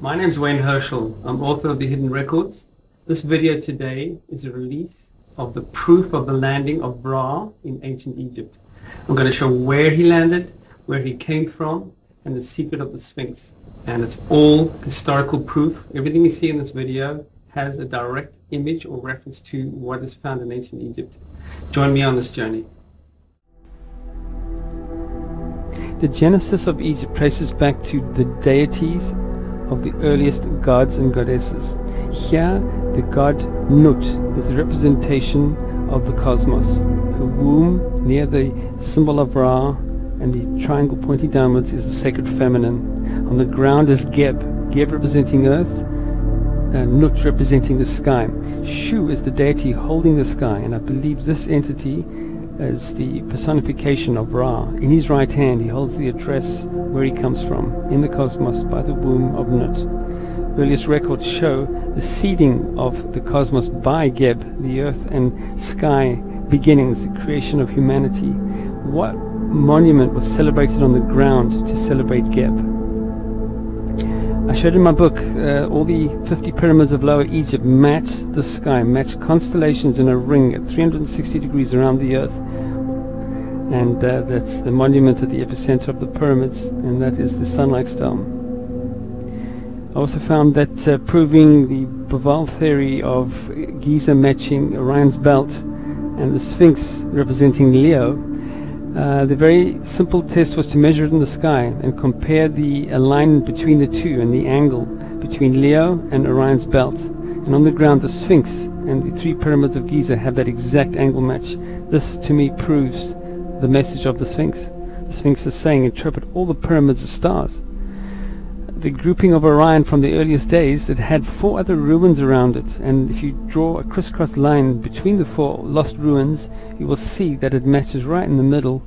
My name is Wayne Herschel. I'm author of The Hidden Records. This video today is a release of the proof of the landing of Ra in ancient Egypt. I'm going to show where he landed, where he came from, and the secret of the Sphinx. And it's all historical proof. Everything you see in this video has a direct image or reference to what is found in ancient Egypt. Join me on this journey. The genesis of Egypt traces back to the deities of the earliest gods and goddesses. Here, the god Nut is the representation of the cosmos. Her womb near the symbol of Ra and the triangle pointing downwards is the sacred feminine. On the ground is Geb, Geb representing earth, Nut representing the sky. Shu is the deity holding the sky, and I believe this entity is the personification of Ra. In his right hand he holds the address where he comes from, in the cosmos by the womb of Nut. Earliest records show the seeding of the cosmos by Geb, the earth and sky beginnings, the creation of humanity. What monument was celebrated on the ground to celebrate Geb? I showed in my book all the 50 pyramids of Lower Egypt match the sky, match constellations in a ring at 360 degrees around the earth. And that's the monument at the epicenter of the pyramids, and that is the sun-like star. I also found that proving the Baval theory of Giza matching Orion's belt and the Sphinx representing Leo, the very simple test was to measure it in the sky and compare the alignment between the two and the angle between Leo and Orion's belt. And on the ground, the Sphinx and the three pyramids of Giza have that exact angle match. This, to me, proves the message of the Sphinx. The Sphinx is saying, interpret all the pyramids as stars. The grouping of Orion from the earliest days, it had 4 other ruins around it, and if you draw a crisscross line between the 4 lost ruins, you will see that it matches right in the middle.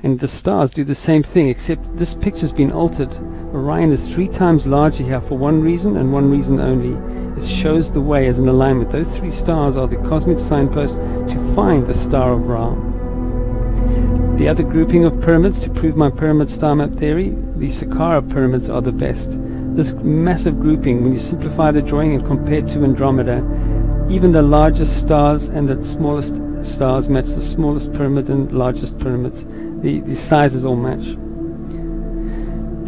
And the stars do the same thing, except this picture's been altered. Orion is 3 times larger here for one reason and one reason only. It shows the way as an alignment. Those 3 stars are the cosmic signpost to find the star of Ra. The other grouping of pyramids, to prove my pyramid star map theory, the Saqqara pyramids are the best. This massive grouping, when you simplify the drawing and compare it to Andromeda, even the largest stars and the smallest stars match the smallest pyramids and largest pyramids. The sizes all match.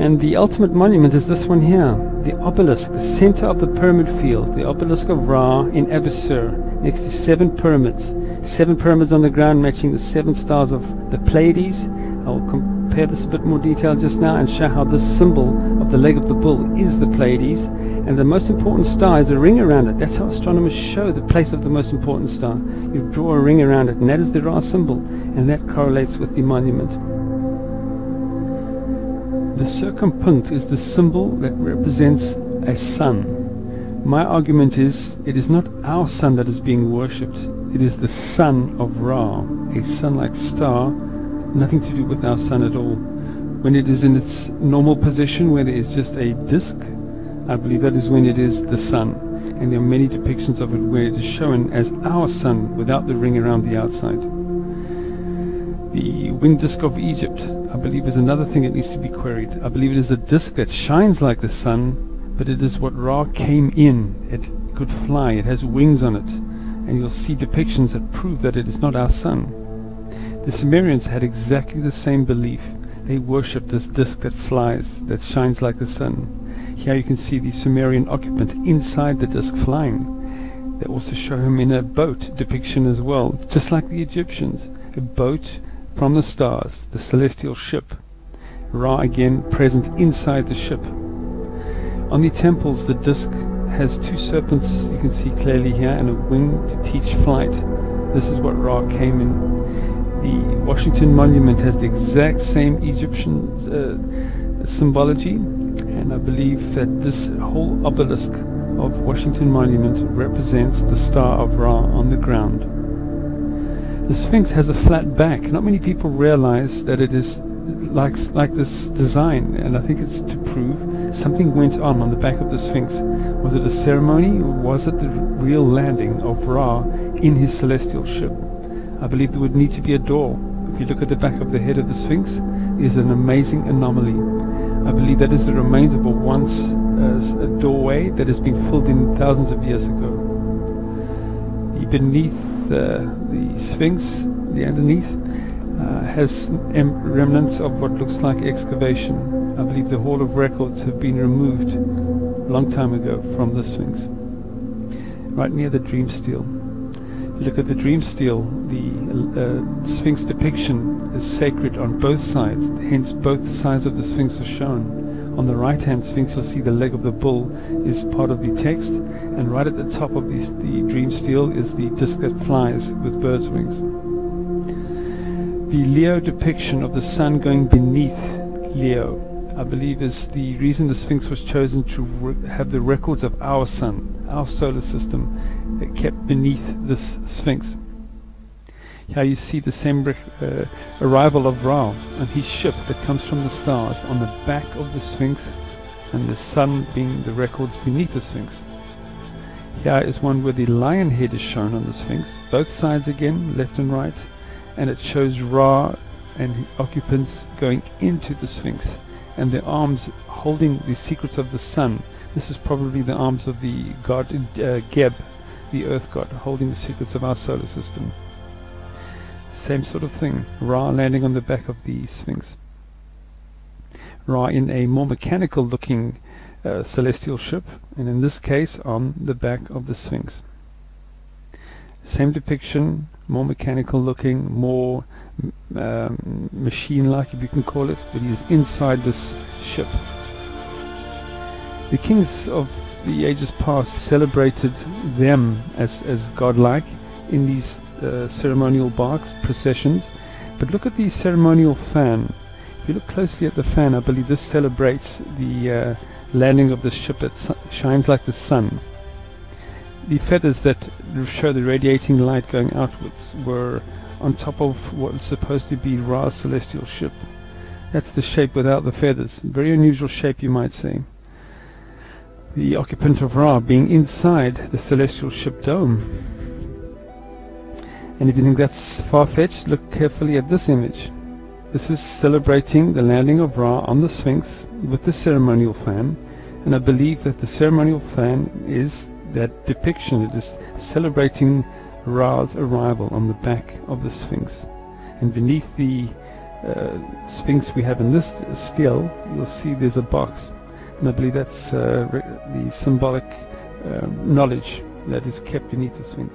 And the ultimate monument is this one here, the obelisk, the center of the pyramid field, the obelisk of Ra in Abusir, next to 7 pyramids. 7 pyramids on the ground matching the 7 stars of the Pleiades. I'll compare this a bit more detail just now and show how this symbol of the leg of the bull is the Pleiades. And the most important star is a ring around it. That's how astronomers show the place of the most important star. You draw a ring around it, and that is the Ra symbol, and that correlates with the monument. The circumpunct is the symbol that represents a sun. My argument is, it is not our sun that is being worshipped. It is the sun of Ra, a sun-like star, nothing to do with our sun at all. When it is in its normal position, where there is just a disk, I believe that is when it is the sun. And there are many depictions of it where it is shown as our sun without the ring around the outside. The winged disk of Egypt, I believe, is another thing that needs to be queried. I believe it is a disk that shines like the sun, but it is what Ra came in. It could fly, it has wings on it, and you'll see depictions that prove that it is not our sun. The Sumerians had exactly the same belief. They worshipped this disk that flies, that shines like the sun. Here you can see the Sumerian occupant inside the disk flying. They also show him in a boat depiction as well, just like the Egyptians. A boat from the stars, the celestial ship. Ra again present inside the ship. On the temples, the disk has 2 serpents, you can see clearly here, and a wing to teach flight. This is what Ra came in. The Washington Monument has the exact same Egyptian symbology, and I believe that this whole obelisk of Washington Monument represents the star of Ra on the ground. The Sphinx has a flat back. Not many people realize that it is like this design, and I think it's to prove something went on the back of the Sphinx. Was it a ceremony, or was it the real landing of Ra in his celestial ship? I believe there would need to be a door. If you look at the back of the head of the Sphinx, there's an amazing anomaly. I believe that is the remains of a once a doorway that has been filled in thousands of years ago. Beneath the Sphinx, the underneath, has remnants of what looks like excavation. I believe the Hall of Records have been removed a long time ago from the Sphinx. Right near the dream stele. If you look at the dream stele, the Sphinx depiction is sacred on both sides, hence both sides of the Sphinx are shown. On the right hand Sphinx you'll see the leg of the bull is part of the text, and right at the top of the dream stele is the disc that flies with bird's wings. The Leo depiction of the sun going beneath Leo, I believe, is the reason the Sphinx was chosen to have the records of our sun, our solar system, kept beneath this Sphinx. Here you see the same arrival of Ra and his ship that comes from the stars on the back of the Sphinx, and the sun being the records beneath the Sphinx. Here is one where the lion head is shown on the Sphinx, both sides again, left and right, and it shows Ra and the occupants going into the Sphinx, and their arms holding the secrets of the sun. This is probably the arms of the god Geb, the earth god, holding the secrets of our solar system. Same sort of thing, Ra landing on the back of the Sphinx. Ra in a more mechanical looking celestial ship, and in this case on the back of the Sphinx. Same depiction, more mechanical looking, more machine-like, if you can call it, but he's inside this ship. The kings of the ages past celebrated them as godlike in these ceremonial barks, processions. But look at the ceremonial fan. If you look closely at the fan, I believe this celebrates the landing of the ship that shines like the sun. The feathers that show the radiating light going outwards were on top of what is supposed to be Ra's celestial ship. That's the shape without the feathers. Very unusual shape, you might say. The occupant of Ra being inside the celestial ship dome. And if you think that's far-fetched, look carefully at this image. This is celebrating the landing of Ra on the Sphinx with the ceremonial fan, and I believe that the ceremonial fan is that depiction. It is celebrating Ra's arrival on the back of the Sphinx. And beneath the Sphinx we have in this stele, you'll see there's a box, and I believe that's the symbolic knowledge that is kept beneath the Sphinx.